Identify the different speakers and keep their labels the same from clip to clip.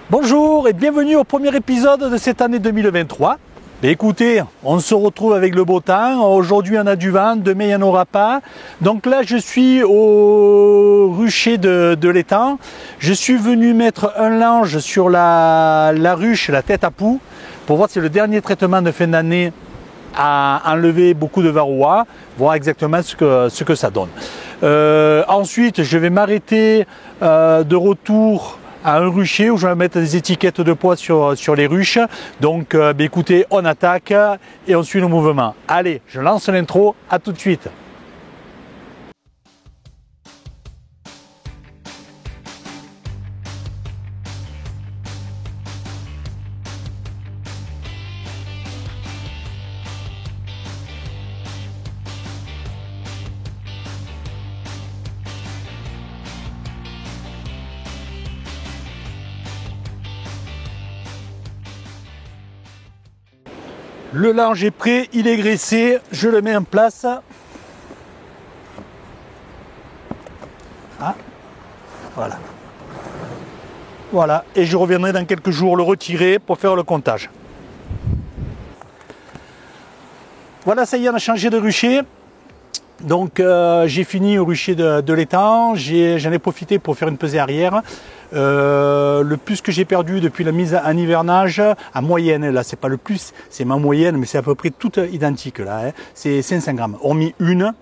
Speaker 1: Bonjour et bienvenue au premier épisode de cette année 2023. Écoutez, on se retrouve avec le beau temps. Aujourd'hui on a du vent, demain il n'y en aura pas. Donc là je suis au rucher de l'étang. Je suis venu mettre un lange sur la ruche, la tête à poux, pour voir si le dernier traitement de fin d'année a enlevé beaucoup de varroa, voir exactement ce que ça donne. Ensuite je vais m'arrêter de retour à un rucher où je vais mettre des étiquettes de poids sur les ruches. Donc écoutez, on attaque et on suit le mouvement. Allez, je lance l'intro, à tout de suite. Le lange est prêt, il est graissé, je le mets en place. Ah, voilà. Voilà, et je reviendrai dans quelques jours le retirer pour faire le comptage. Voilà, ça y est, on a changé de rucher. Donc j'ai fini au rucher de l'étang, j'en ai profité pour faire une pesée arrière. Le plus que j'ai perdu depuis la mise en hivernage, en moyenne, là c'est pas le plus, c'est ma moyenne, mais c'est à peu près tout identique là, hein. C'est 500 grammes, hormis une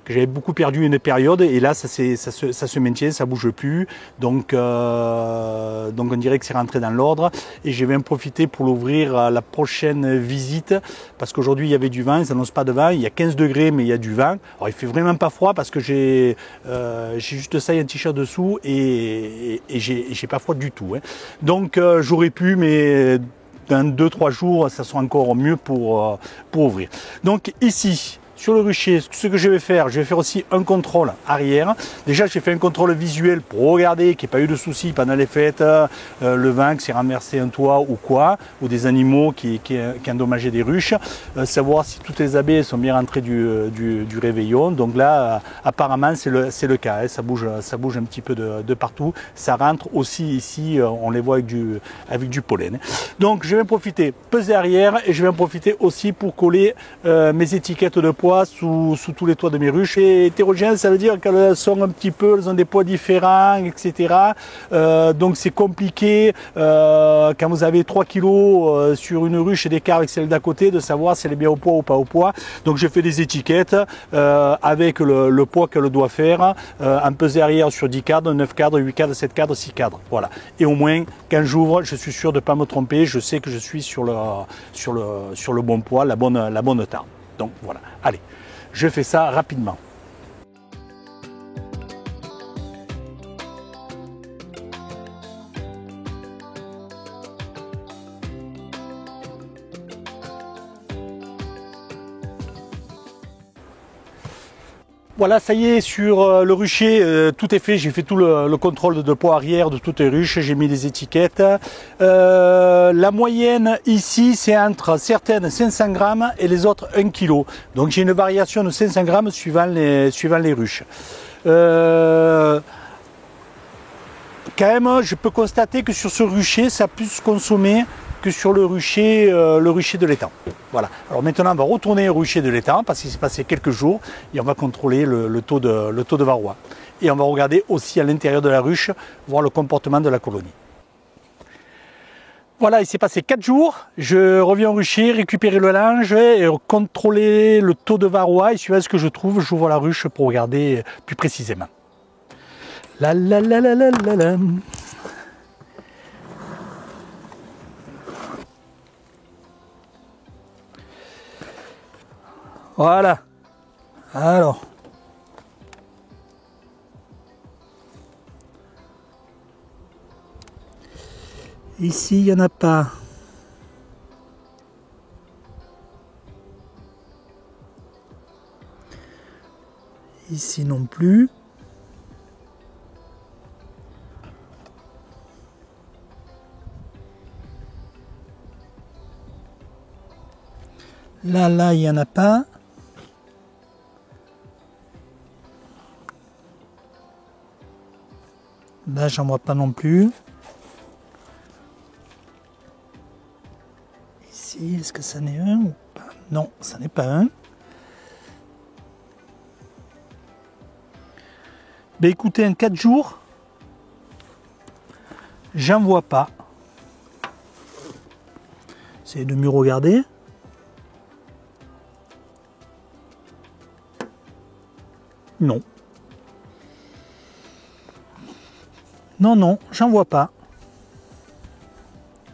Speaker 1: que j'avais beaucoup perdu une période, et là ça se maintient, ça bouge plus, donc on dirait que c'est rentré dans l'ordre, et je vais en profiter pour l'ouvrir à la prochaine visite, parce qu'aujourd'hui il y avait du vent, ça n'annonce pas de vent, il y a 15 degrés mais il y a du vent. Alors il fait vraiment pas froid parce que j'ai juste ça et un t-shirt dessous, et j'ai pas froid du tout, hein. Donc j'aurais pu, mais dans 2-3 jours ça sera encore mieux pour ouvrir. Donc ici sur le rucher, ce que je vais faire aussi un contrôle arrière. Déjà, j'ai fait un contrôle visuel pour regarder qu'il n'y ait pas eu de soucis pendant les fêtes, le vent qui s'est renversé un toit ou quoi, ou des animaux qui endommageaient des ruches, savoir si toutes les abeilles sont bien rentrées du réveillon. Donc là, apparemment, c'est le cas, hein. Ça bouge un petit peu de partout. Ça rentre aussi ici, on les voit avec du pollen. Donc, je vais en profiter, peser arrière, et je vais en profiter aussi pour coller mes étiquettes de poids sous tous les toits de mes ruches. Et hétérogène, ça veut dire qu'elles sont un petit peu, elles ont des poids différents, etc. Donc c'est compliqué quand vous avez 3 kilos sur une ruche et d'écart avec celle d'à côté, de savoir si elle est bien au poids ou pas au poids. Donc j'ai fait des étiquettes avec le poids qu'elle doit faire, en pesée arrière sur 10 cadres, 9 cadres, 8 cadres, 7 cadres, 6 cadres. Voilà. Et au moins, quand j'ouvre, je suis sûr de ne pas me tromper, je sais que je suis sur le bon poids, la bonne tare. Donc voilà, allez, je fais ça rapidement. Voilà, ça y est, sur le rucher, tout est fait. J'ai fait tout le contrôle de poids arrière de toutes les ruches. J'ai mis les étiquettes. La moyenne ici, c'est entre certaines 500 grammes et les autres 1 kg. Donc j'ai une variation de 500 grammes suivant les ruches. Quand même, je peux constater que sur ce rucher, ça a plus consommé que sur le rucher de l'étang. Voilà. Alors maintenant, on va retourner au rucher de l'étang parce qu'il s'est passé quelques jours, et on va contrôler le taux de varroa. Et on va regarder aussi à l'intérieur de la ruche, voir le comportement de la colonie. Voilà, il s'est passé 4 jours. Je reviens au rucher, récupérer le linge et contrôler le taux de varroa. Et suivant ce que je trouve, j'ouvre la ruche pour regarder plus précisément. La la la la la la la. Voilà. Alors. Ici, il n'y en a pas. Ici non plus. Là, il n'y en a pas. Là, j'en vois pas non plus. ici, est-ce que ça n'est un ou pas? Non, ça n'est pas un. Ben écoutez, en 4 jours, j'en vois pas. Essayez de mieux regarder. Non. Non, non, j'en vois pas.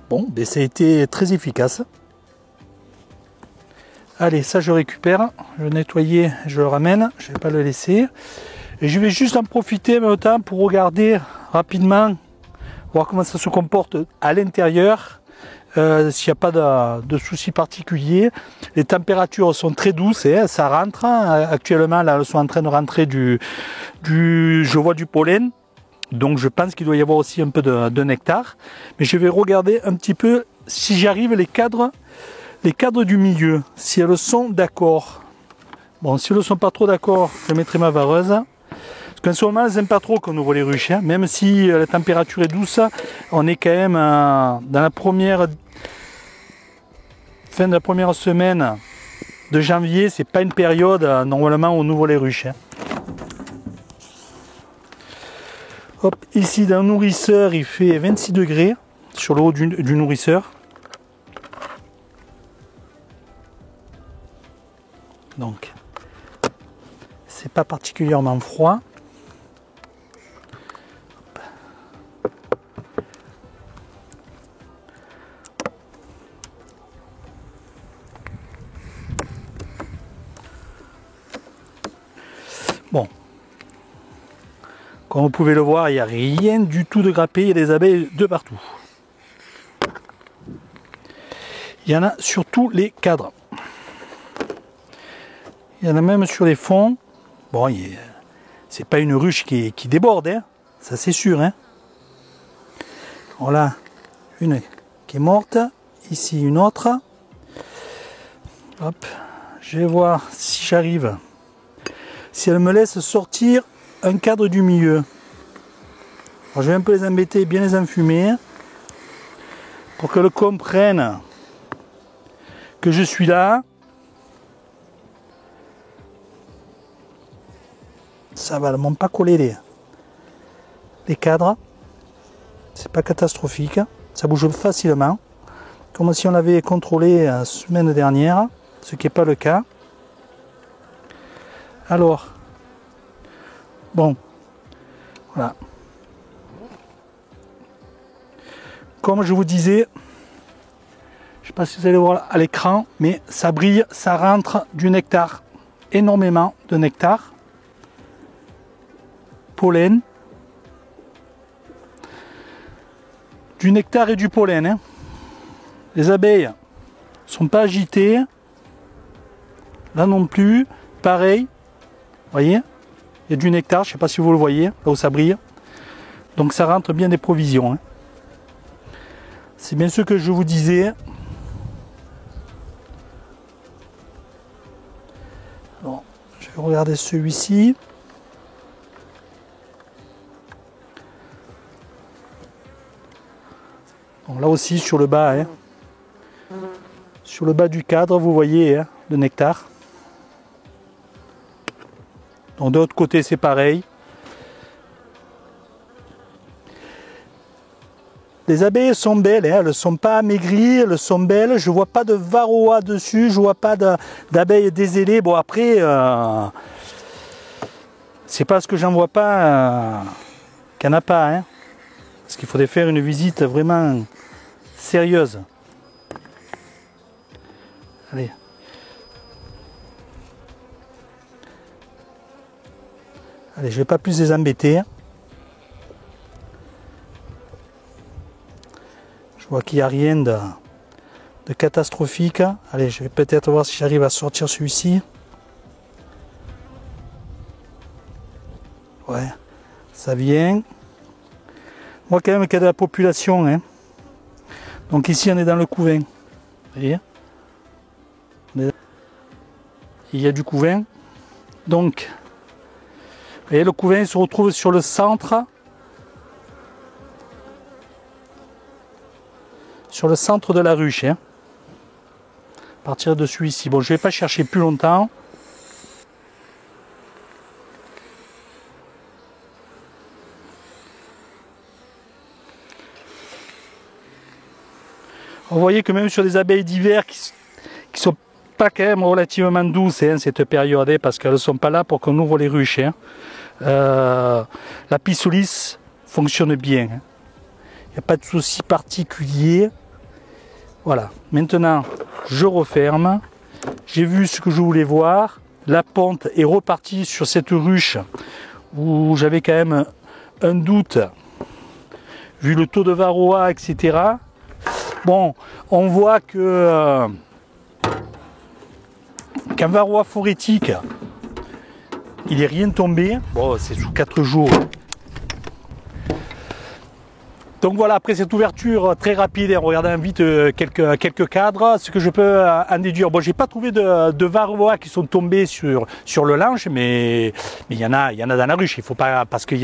Speaker 1: Bon, ben ça a été très efficace. Allez, ça je récupère. Je vais nettoyer, je le ramène. Je ne vais pas le laisser. Et je vais juste en profiter en même temps pour regarder rapidement, voir comment ça se comporte à l'intérieur. S'il n'y a pas de soucis particuliers. Les températures sont très douces, hein, ça rentre. Actuellement, là, elles sont en train de rentrer je vois du pollen. Donc je pense qu'il doit y avoir aussi un peu de nectar. Mais je vais regarder un petit peu si j'arrive les cadres du milieu, si elles sont d'accord. Bon, si elles ne sont pas trop d'accord, je mettrai ma vareuse. Parce qu'en ce moment, elles n'aiment pas trop qu'on ouvre les ruches. Hein. Même si la température est douce, on est quand même dans la fin de la première semaine de janvier. C'est pas une période normalement où on ouvre les ruches. Hein. Hop, ici dans le nourrisseur, il fait 26 degrés sur le haut du nourrisseur. Donc, c'est pas particulièrement froid. Bon, comme vous pouvez le voir, il n'y a rien du tout de grappé, il y a des abeilles de partout. Il y en a sur tous les cadres. Il y en a même sur les fonds. Bon, c'est pas une ruche qui déborde, hein. Ça c'est sûr. Hein. Voilà, une qui est morte. Ici une autre. Hop, je vais voir si j'arrive. Si elle me laisse sortir un cadre du milieu. Alors, je vais un peu les embêter, bien les enfumer. Pour qu'elles comprennent que je suis là. Ça va, elles m'ont pas collé les cadres. C'est pas catastrophique. Ça bouge facilement. Comme si on l'avait contrôlé la semaine dernière. Ce qui n'est pas le cas. Alors. Bon. Voilà. Comme je vous disais. Je ne sais pas si vous allez voir à l'écran. Mais ça brille. Ça rentre du nectar. Énormément de nectar. Pollen, du nectar et du pollen. Hein. Les abeilles sont pas agitées, là non plus. Pareil, voyez, il y a du nectar. Je sais pas si vous le voyez, là où ça brille. Donc ça rentre bien des provisions. Hein. C'est bien ce que je vous disais. Alors, je vais regarder celui-ci. Bon, là aussi sur le bas, hein, sur le bas du cadre, vous voyez hein, le nectar. Donc de l'autre côté c'est pareil. Les abeilles sont belles, hein, elles ne sont pas amaigries, elles sont belles. Je ne vois pas de varroa dessus, je ne vois pas d'abeilles dézélées. Bon après, c'est parce que j'en vois pas qu'il n'y en a pas. Hein, parce qu'il faudrait faire une visite vraiment sérieuse. Allez. Allez, je vais pas plus les embêter. Je vois qu'il n'y a rien de catastrophique. Allez, je vais peut-être voir si j'arrive à sortir celui-ci. Ouais, ça vient. On voit quand même qu'il y a de la population. Hein. Donc ici, on est dans le couvain. Vous voyez ? Il y a du couvain. Donc, vous voyez, le couvain se retrouve sur le centre. Sur le centre de la ruche. Hein. partir de celui-ci. Bon, je vais pas chercher plus longtemps. Vous voyez que même sur des abeilles d'hiver qui sont pas quand même relativement douces hein, cette période, hein, parce qu'elles ne sont pas là pour qu'on ouvre les ruches. Hein. La Pissolis fonctionne bien. Hein. Il n'y a pas de souci particulier. Voilà. Maintenant, je referme. J'ai vu ce que je voulais voir. La ponte est repartie sur cette ruche où j'avais quand même un doute vu le taux de varroa, etc. Bon, on voit que qu'un varroa phorétique, il n'est rien tombé. Bon, c'est sous 4 jours. Donc voilà, après cette ouverture très rapide, en regardant vite quelques cadres, ce que je peux en déduire. Bon, j'ai pas trouvé de varroa qui sont tombés sur le linge, mais il y en a dans la ruche. Il faut pas, parce que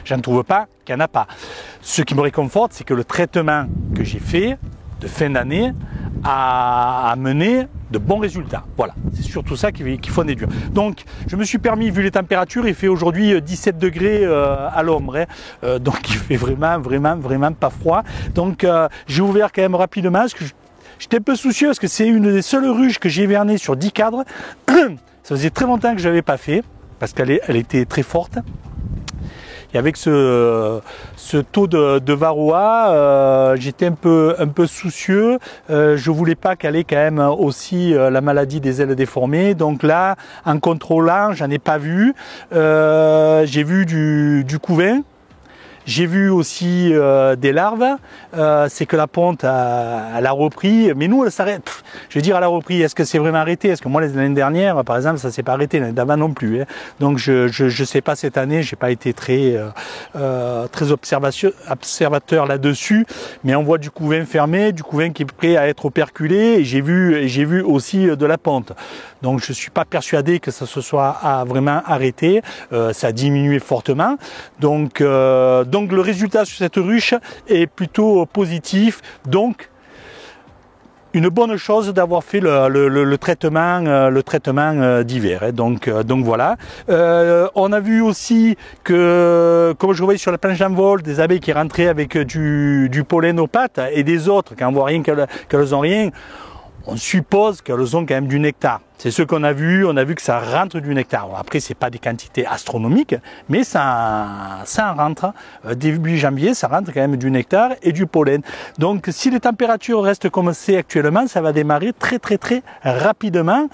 Speaker 1: j'en trouve pas, qu'il n'y en a pas. Ce qui me réconforte, c'est que le traitement que j'ai fait de fin d'année a amené de bons résultats. Voilà, c'est surtout ça qu'il faut en déduire. Donc, je me suis permis, vu les températures, il fait aujourd'hui 17 degrés à l'ombre, hein, donc il fait vraiment pas froid. Donc, j'ai ouvert quand même rapidement, parce que j'étais un peu soucieux, parce que c'est une des seules ruches que j'ai hivernée sur 10 cadres. Ça faisait très longtemps que je l'avais pas fait, parce qu'elle était très forte. Et avec ce taux de varroa, j'étais un peu soucieux. Je voulais pas qu'elle ait quand même aussi la maladie des ailes déformées. Donc là, en contrôlant, j'en ai pas vu. J'ai vu du couvain. J'ai vu aussi des larves, c'est que la ponte elle a repris, mais nous elle s'arrête. Je veux dire, elle a repris, est-ce que c'est vraiment arrêté? Est-ce que moi l'année dernière, par exemple, ça s'est pas arrêté, l'année d'avant non plus. Hein. Donc je sais pas cette année, j'ai pas été très observateur là-dessus, mais on voit du couvain fermé, du couvain qui est prêt à être operculé, et j'ai vu aussi de la ponte. Donc je suis pas persuadé que ça se soit vraiment arrêté, ça a diminué fortement. Donc le résultat sur cette ruche est plutôt positif. Donc une bonne chose d'avoir fait le traitement d'hiver. Hein. Donc voilà. On a vu aussi que, comme je voyais sur la planche d'envol, des abeilles qui rentraient avec du pollen aux pattes et des autres qui n'envoient rien, qu'elles n'ont rien. On suppose qu'elles ont quand même du nectar. C'est ce qu'on a vu que ça rentre du nectar. Bon, après, c'est pas des quantités astronomiques, mais ça rentre. Début janvier, ça rentre quand même du nectar et du pollen. Donc, si les températures restent comme c'est actuellement, ça va démarrer très rapidement.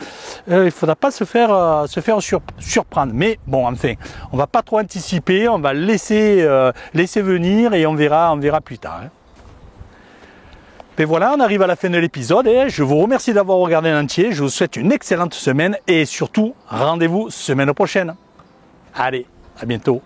Speaker 1: Il faudra pas se faire surprendre. Mais bon, enfin, on va pas trop anticiper, on va laisser venir et on verra plus tard. Hein. Et voilà, on arrive à la fin de l'épisode et je vous remercie d'avoir regardé en entier. Je vous souhaite une excellente semaine et surtout, rendez-vous semaine prochaine. Allez, à bientôt.